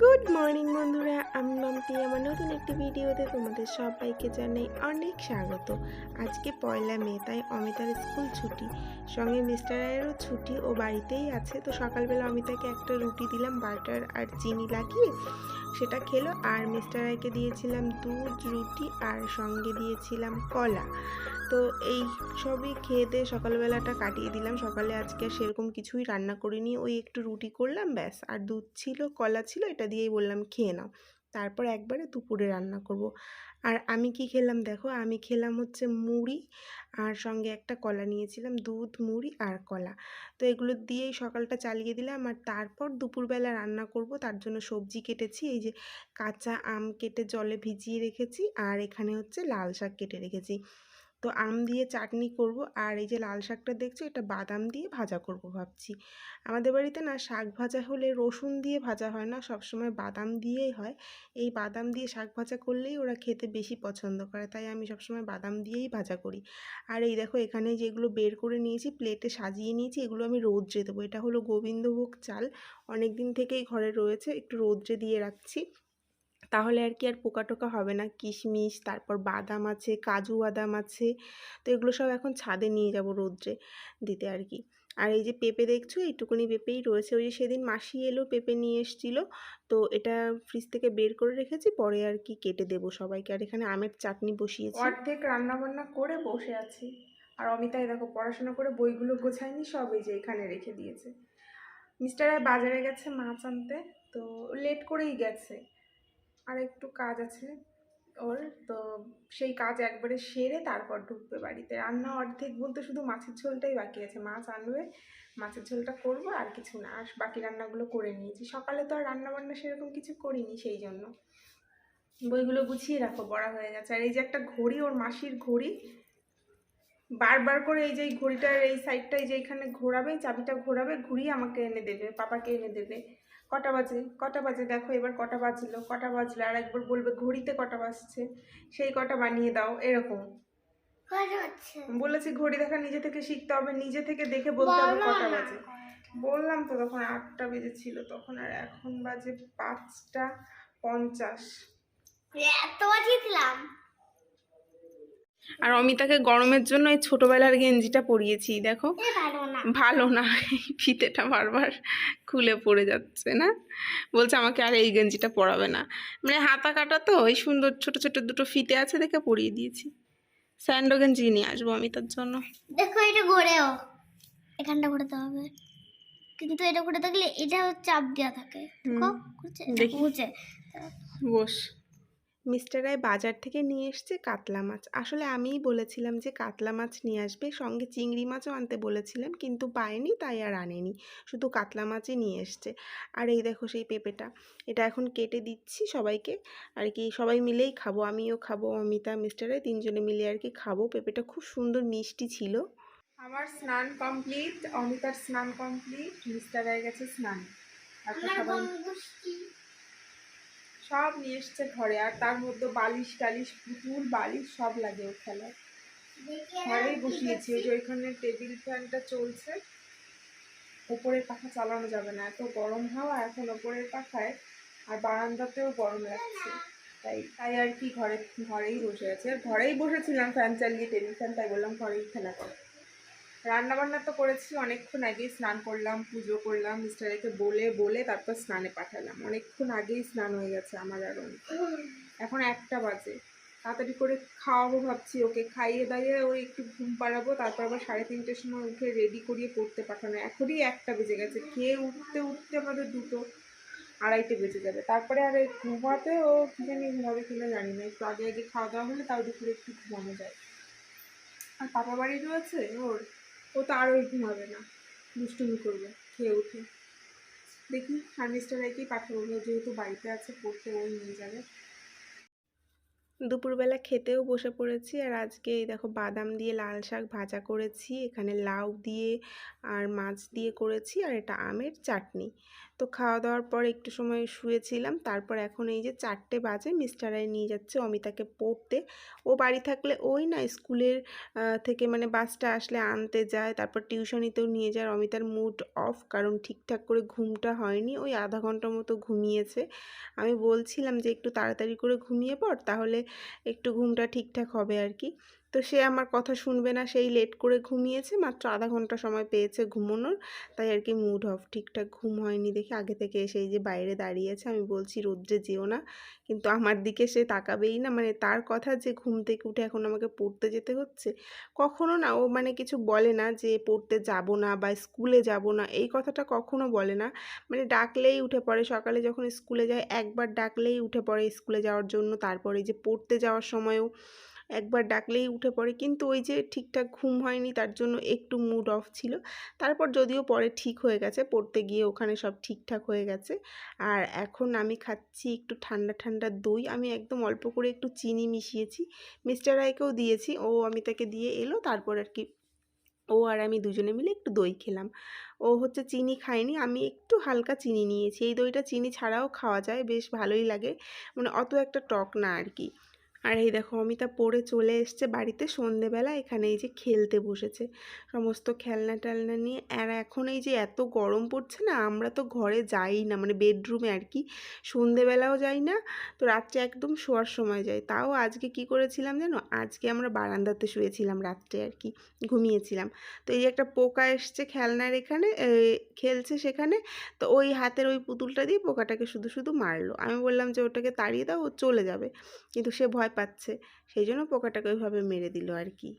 Good morning বন্ধুরা, আমি মাম্পি। আমার নতুন একটি ভিডিওতে তোমাদের সবাইকে জানাই অনেক স্বাগত। আজকে 1লা মে, তাই অমিতার স্কুল ছুটি, সঙ্গে মিস্টার রায়েরও ছুটি, ও বাড়িতেই আছে। তো সকালবেলা অমিতাকে একটা রুটি দিলাম বাটার আর চিনি লাগিয়ে, সেটা খেলো। আর মিস্টার রায়কে দিয়েছিলাম দুধ, রুটি আর সঙ্গে দিয়েছিলাম কলা। তো এই সবই খেয়ে দিয়ে সকালবেলাটা কাটিয়ে দিলাম। সকালে আজকে আর সেরকম কিছুই রান্না করিনি, ওই একটু রুটি করলাম ব্যাস, আর দুধ ছিল, কলা ছিল, এটা দিয়েই বললাম খেয়ে নাও। তারপর একবারে দুপুরে রান্না করব। আর আমি কি খেলাম দেখো, আমি খেলাম হচ্ছে মুড়ি, আর সঙ্গে একটা কলা নিয়েছিলাম, দুধ, মুড়ি আর কলা। তো এগুলো দিয়েই সকালটা চালিয়ে দিলাম। আর তারপর দুপুরবেলা রান্না করব, তার জন্য সবজি কেটেছি। এই যে কাঁচা আম কেটে জলে ভিজিয়ে রেখেছি, আর এখানে হচ্ছে লাল শাক কেটে রেখেছি। তো আম দিয়ে চাটনি করব। আর এই যে লাল শাকটা দেখছো, এটা বাদাম দিয়ে ভাজা করব ভাবছি। আমাদের বাড়িতে না শাক ভাজা হলে রসুন দিয়ে ভাজা হয় না, সবসময় বাদাম দিয়েই হয়। এই বাদাম দিয়ে শাক ভাজা করলেই ওরা খেতে বেশি পছন্দ করে, তাই আমি সবসময় বাদাম দিয়েই ভাজা করি। আর এই দেখো এখানে যেগুলো বের করে নিয়েছি, প্লেটে সাজিয়ে নিয়েছি, এগুলো আমি রোদ্রে দেবো। এটা হলো গোবিন্দভোগ চাল, অনেক দিন থেকেই ঘরে রয়েছে, একটু রোদ্রে দিয়ে রাখছি, তাহলে আর কি আর পোকা টোকা হবে না। কিশমিশ, তারপর বাদাম আছে, কাজু বাদাম আছে, তো এগুলো সব এখন ছাদে নিয়ে যাব রোদ্রে দিতে আর কি। আর এই যে পেঁপে দেখছো, এইটুকুনি পেঁপেই রয়েছে, ওই যে সেদিন মাসি এলো পেঁপে নিয়ে এসেছিলো, তো এটা ফ্রিজ থেকে বের করে রেখেছি, পরে আর কি কেটে দেবো সবাইকে। আর এখানে আমের চাটনি বসিয়েছি। অর্ধেক রান্না বান্না করে বসে আছি। আর অমিতাই দেখো পড়াশোনা করে বইগুলো গোছায়নি, সব এই যে এখানে রেখে দিয়েছে। মিস্টার রায় বাজারে গেছে মাছ আনতে, তো লেট করেই গেছে, আর একটু কাজ আছে ওর। তো সেই কাজ একবারে সেরে তারপর ঢুকবে বাড়িতে। রান্না অর্ধেক বলতে শুধু মাছের ঝোলটাই বাকি আছে, মাছ আনবে, মাছের ঝোলটা করবো, আর কিছু না। আর বাকি রান্নাগুলো করে নিয়েছি। সকালে তো আর রান্না বান্না সেরকম কিছু করিনি, সেই জন্য। বইগুলো গুছিয়ে রাখো, বড়া হয়ে গেছে। আর এই যে একটা ঘড়ি, ওর মাসির ঘড়ি, বারবার করে এই যে এই ঘড়িটার এই সাইডটা, এই যে এখানে ঘোরাবে, চাবিটা ঘোরাবে, ঘুরিয়ে আমাকে এনে দেবে, পাপাকে এনে দেবে। কটা বাজে, কটা বাজে, দেখো এবার কটা বাজলো, কটা বাজলো, আর একবার বলবে ঘড়িতে কটা বাজছে, সেই কটা বানিয়ে দাও, এরকম বলেছি। ঘড়ি দেখা নিজে থেকে শিখতে হবে, নিজে থেকে দেখে বলতে হবে কটা বাজে। বললাম তো, তখন 8টা বেজেছিল তখন, আর এখন বাজে 5টা 50। এত বাজিয়েছিলাম। আর অমিতাকে গরমের জন্য এই ছোটবেলার গেঞ্জিটা পরিয়েছি, দেখো ভালো না, এই ফিতেটা বারবার খুলে পড়ে যাচ্ছে না, বলছে আমাকে আর এই গেঞ্জিটা পরাবে না। মানে হাতা কাটা তো, এই সুন্দর ছোট ছোট দুটো ফিতে আছে দেখে পরিয়ে দিয়েছি। স্যান্ডো গেঞ্জি নিয়ে আসবো অমিতার জন্য। দেখো এটা ঘোরেও, এখানটা ঘোরাতে হবে, কিন্তু এটা ঘুরে থাকলে এটা চাপ দেওয়া থাকে। দেখি, বস। মিস্টার রায় বাজার থেকে নিয়ে এসছে কাতলা মাছ। আসলে আমিই বলেছিলাম যে কাতলা মাছ নিয়ে আসবে, সঙ্গে চিংড়ি মাছও আনতে বলেছিলাম, কিন্তু পায়নি, তাই আর আনেনি, শুধু কাতলা মাছই নিয়ে এসছে। আর এই দেখো সেই পেঁপেটা, এটা এখন কেটে দিচ্ছি সবাইকে আর কি, সবাই মিলেই খাবো, আমিও খাবো, অমিতা, মিস্টার রায়, তিনজনে মিলে আর কি খাবো। পেঁপেটা খুব সুন্দর মিষ্টি ছিল। আমার স্নান কমপ্লিট, অমিতার স্নান কমপ্লিট, মিস্টার রায় গেছে স্নান। সব নিয়ে এসছে ঘরে, আর তার মধ্যে বালিশ টালিশ, পুতুল বালিশ সব লাগে ওর খেলায়। ঘরেই বসিয়েছি, ওই যে ওইখানে টেবিল ফ্যানটা চলছে, ওপরের পাখা চালানো যাবে না, এত গরম হাওয়া এখন ওপরের পাখায়, আর বারান্দাতেও গরম লাগছে, তাই তাই আর কি ঘরেই বসে আছে। ঘরেই বসেছিলাম ফ্যান চালিয়ে, টেবিল ফ্যান, তাই বললাম ঘরেই খেলা করো। রান্না বান্না তো করেছি অনেকক্ষণ আগেই, স্নান করলাম, পুজো করলাম, মিস্টারকে বলে বলে তারপর স্নানে পাঠালাম। অনেকক্ষণ আগেই স্নান হয়ে গেছে আমার। আর এখন 1টা বাজে, তাড়াতাড়ি করে খাওয়াবো ভাবছি ওকে, খাইয়ে দাইয়ে ওই একটু ঘুম পাড়াবো, তারপর আবার 3:30টার সময় উঠে রেডি করিয়ে পড়তে পাঠানো। এখনই 1টা বেজে গেছে, খেয়ে উঠতে উঠতে আমাদের 2টো 2:30 বেজে যাবে। তারপরে আর ঘুমাতে ও কি জানি ঘুমাবে কিনা জানি না, একটু আগে আগে খাওয়া দাওয়া হলে তাও দুপুরে একটু ঘুমানো যায়। আর পাপা বাড়ি রয়েছে ওর, ও তো আরোই ঘুমাবে না, দুষ্টুমি করবে খেয়ে উঠে। দেখি আর মিস্টার রায়কেই পাঠাবো, যেহেতু বাড়িতে আছে পড়তে, ওই নিয়ে যাবে। দুপুরবেলা খেতেও বসে পড়েছি। আর আজকে এই দেখো বাদাম দিয়ে লাল শাক ভাজা করেছি, এখানে লাউ দিয়ে আর মাছ দিয়ে করেছি, আর এটা আমের চাটনি। তো খাওয়া দাওয়ার পর একটু সময় শুয়েছিলাম, তারপর এখন এই যে 4টে বাজে, মিস্টারাই নিয়ে যাচ্ছে অমিতাকে পড়তে। ও বাড়ি থাকলে ওই না স্কুলের থেকে মানে বাসটা আসলে আনতে যায়, তারপর টিউশনিতেও নিয়ে যায়। অমিতার মুড অফ, কারণ ঠিকঠাক করে ঘুমটা হয়নি, ওই আধা ঘন্টার মতো ঘুমিয়েছে। আমি বলছিলাম যে একটু তাড়াতাড়ি করে ঘুমিয়ে পড়, তাহলে একটু ঘুমটা ঠিকঠাক হবে আর কি। তো সে আমার কথা শুনবে না, সেই লেট করে ঘুমিয়েছে, মাত্র আধা ঘন্টা সময় পেয়েছে ঘুমানোর, তাই আর কি মুড অফ, ঠিকঠাক ঘুম হয়নি দেখে আগে থেকে এসে এই যে বাইরে দাঁড়িয়েছে। আমি বলছি রোদ্রে যেও না, কিন্তু আমার দিকে সে তাকাবেই না। মানে তার কথা যে ঘুম থেকে উঠে এখন আমাকে পড়তে যেতে হচ্ছে, কখনো না ও মানে কিছু বলে না যে পড়তে যাব না বা স্কুলে যাব না, এই কথাটা কখনো বলে না। মানে ডাকলেই উঠে পড়ে, সকালে যখন স্কুলে যায় একবার ডাকলেই উঠে পড়ে স্কুলে যাওয়ার জন্য, তারপরে যে পড়তে যাওয়ার সময়ও একবার ডাকলেই উঠে পড়ে। কিন্তু ওই যে ঠিকঠাক ঘুম হয়নি, তার জন্য একটু মুড অফ ছিল। তারপর যদিও পরে ঠিক হয়ে গেছে, পড়তে গিয়ে ওখানে সব ঠিকঠাক হয়ে গেছে। আর এখন আমি খাচ্ছি একটু ঠান্ডা ঠান্ডা দই, আমি একদম অল্প করে একটু চিনি মিশিয়েছি, মিস্টার রায়কেও দিয়েছি, ও আমি তাকে দিয়ে এলো, তারপর আর কি ও আর আমি দুজনে মিলে একটু দই খেলাম। ও হচ্ছে চিনি খায়নি, আমি একটু হালকা চিনি নিয়েছি। এই দইটা চিনি ছাড়াও খাওয়া যায়, বেশ ভালোই লাগে, মানে অত একটা টক না আর কি। আর এই দেখো অমিতা পড়ে চলে এসছে বাড়িতে সন্ধেবেলা, এখানে এই যে খেলতে বসেছে সমস্ত খেলনা টেলনা নিয়ে। আর এখন এই যে এত গরম পড়ছে না, আমরা তো ঘরে যাই না, মানে বেডরুমে আর কি, সন্ধেবেলাও যাই না, তো রাত্রে একদম শোয়ার সময় যাই। তাও আজকে কি করেছিলাম জানো, আজকে আমরা বারান্দাতে শুয়েছিলাম রাত্রে আর কি, ঘুমিয়েছিলাম। তো এই যে একটা পোকা এসছে খেলনার এখানে, খেলছে সেখানে, তো ওই হাতের ওই পুতুলটা দিয়ে পোকাটাকে শুধু শুধু মারলো। আমি বললাম যে ওটাকে তাড়িয়ে দাও, ও চলে যাবে, কিন্তু সে ভয় পাচ্ছে, সেই জন্য পোকাটাকে ওইভাবে মেরে দিল আর কি।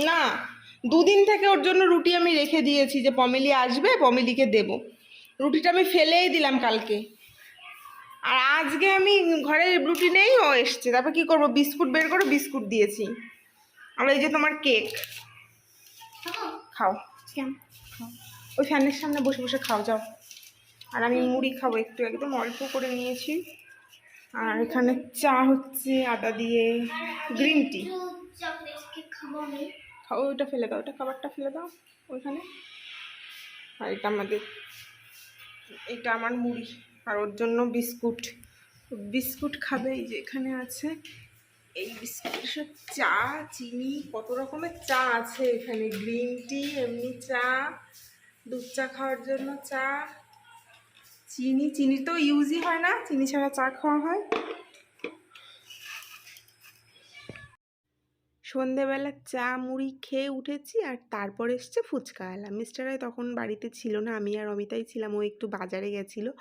না, দুদিন থেকে ওর জন্য রুটি আমি রেখে দিয়েছি, যে পমেলি আসবে পমেলিকে দেব। রুটিটা আমি ফেলেই দিলাম কালকে, আর আজকে আমি ঘরে রুটি নেই, ও এসছে, তারপর কি করব, বিস্কুট বের করে বিস্কুট দিয়েছি। আর এই যে তোমার কেক, খাও, ওই ফ্যানের সামনে বসে বসে খাও যাও। আর আমি মুড়ি খাবো একটু, একদম অল্প করে নিয়েছি। আর এখানে চা হচ্ছে আদা দিয়ে, গ্রিন টি। খাও, ওইটা ফেলে দাও, ওটা খাবারটা ফেলে দাও ওইখানে। আর এটা আমাদের, এটা আমার মুড়ি, আর ওর জন্য বিস্কুট, বিস্কুট খাবে। এই যে এখানে আছে এই বিস্কুটের সব চা, চিনি, কত রকমের চা আছে এখানে, গ্রিন টি, এমনি চা, দুধ চা খাওয়ার জন্য চা, চিনি, চিনি তো ইউজই হয় না, চিনি ছাড়া চা খাওয়া হয়। সন্ধেবেলা চা মুড়ি খেয়ে উঠেছি, আর তারপর এসছে ফুচকাওয়ালা। মিস্টারাই তখন বাড়িতে ছিল না, আমি আর অমিতাই ছিলাম, ও একটু বাজারে গেছিলো।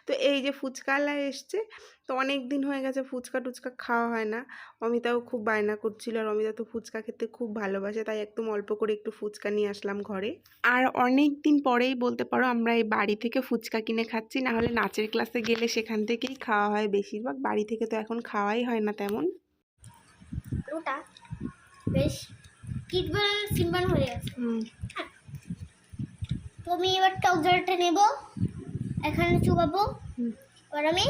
তো এই যে ফুচকাওয়ালা এসছে, তো অনেক দিন হয়ে গেছে ফুচকা টুচকা খাওয়া হয় না। অমিতাও খুব বায়না করছিল, আর অমিতা তো ফুচকা খেতে খুব ভালোবাসে, তাই একদম অল্প করে একটু ফুচকা নিয়ে আসলাম ঘরে। আর অনেক দিন পরেই বলতে পারো আমরা এই বাড়ি থেকে ফুচকা কিনে খাচ্ছি, না হলে নাচের ক্লাসে গেলে সেখান থেকেই খাওয়া হয় বেশিরভাগ, বাড়ি থেকে তো এখন খাওয়াই হয় না তেমন। ওটা বেশ কিটবল সিম্বল হয়ে গেছে। তো আমি এবার টক জলটা নেব, এখানে চুবাবো, এবার আমি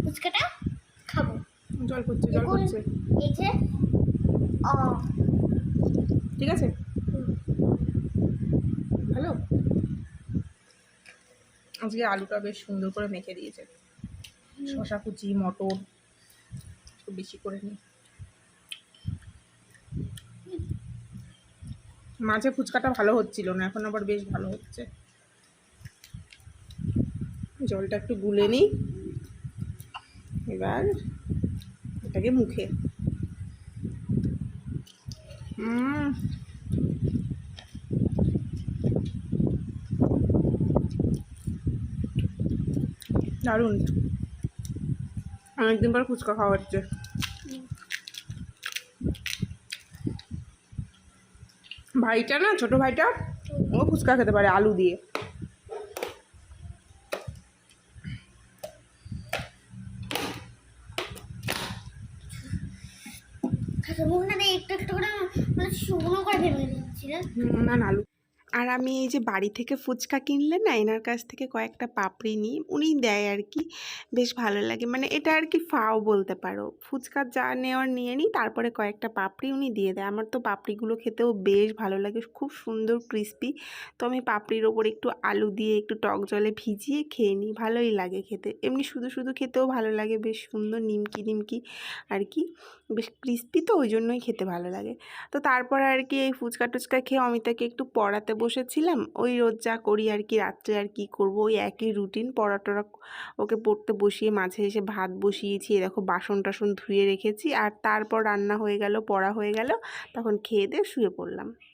ফুচকাটা খাবো। জল পড়ছে, জল পড়ছে, এই যে ঠিক আছে, ভালো। আজকে আলুটা বেশ সুন্দর করে মেখে দিয়েছে, শসা কুচি, মটর একটু বেশি করে নিই। মাঝে ফুচকাটা ভালো হচ্ছিল না, এখন আবার বেশ ভালো হচ্ছে। জলটা একটু গুলে নিই, এবার এটাকে মুখে, দারুণ, অনেকদিন পর ফুচকা খাওয়া হচ্ছে। ভাইটা না, ছোট ভাইটা, ও ফুচকা খেতে পারে আলু দিয়ে। মুখটা দিয়ে একটু একটু করে মানে শুকনো করে ভেঙে দিচ্ছি না। না না, আলু আর আমি এই যে বাড়ি থেকে ফুচকা কিনলে না এনার কাছ থেকে কয়েকটা পাপড়ি নিই, উনি দেয় আর কি, বেশ ভালো লাগে। মানে এটা আর কি ফাও বলতে পারো, ফুচকা যা নেওয়ার নিয়ে নিই, তারপরে কয়েকটা পাপড়ি উনি দিয়ে দেয়। আমার তো পাপড়িগুলো খেতেও বেশ ভালো লাগে, খুব সুন্দর ক্রিস্পি। তো আমি পাপড়ির ওপর একটু আলু দিয়ে একটু টক জলে ভিজিয়ে খেয়ে নিই, ভালোই লাগে খেতে। এমনি শুধু শুধু খেতেও ভালো লাগে, বেশ সুন্দর নিমকি নিমকি আর কি, বেশ ক্রিস্পি, তো ওই জন্যই খেতে ভালো লাগে। তো তারপরে আর কি এই ফুচকা টুচকা খেয়ে অমিতাকে একটু পড়াতে বসেছিলাম। ওই রোজ যা করি আর কি, রাত্রে আর কি করব, ওই একই রুটিন, পড়া টড়া ওকে পড়তে বসিয়ে মাঝে এসে ভাত বসিয়েছি, এ দেখো বাসন টাসন ধুয়ে রেখেছি, আর তারপর রান্না হয়ে গেল, পড়া হয়ে গেল, তখন খেয়ে দিয়ে শুয়ে পড়লাম।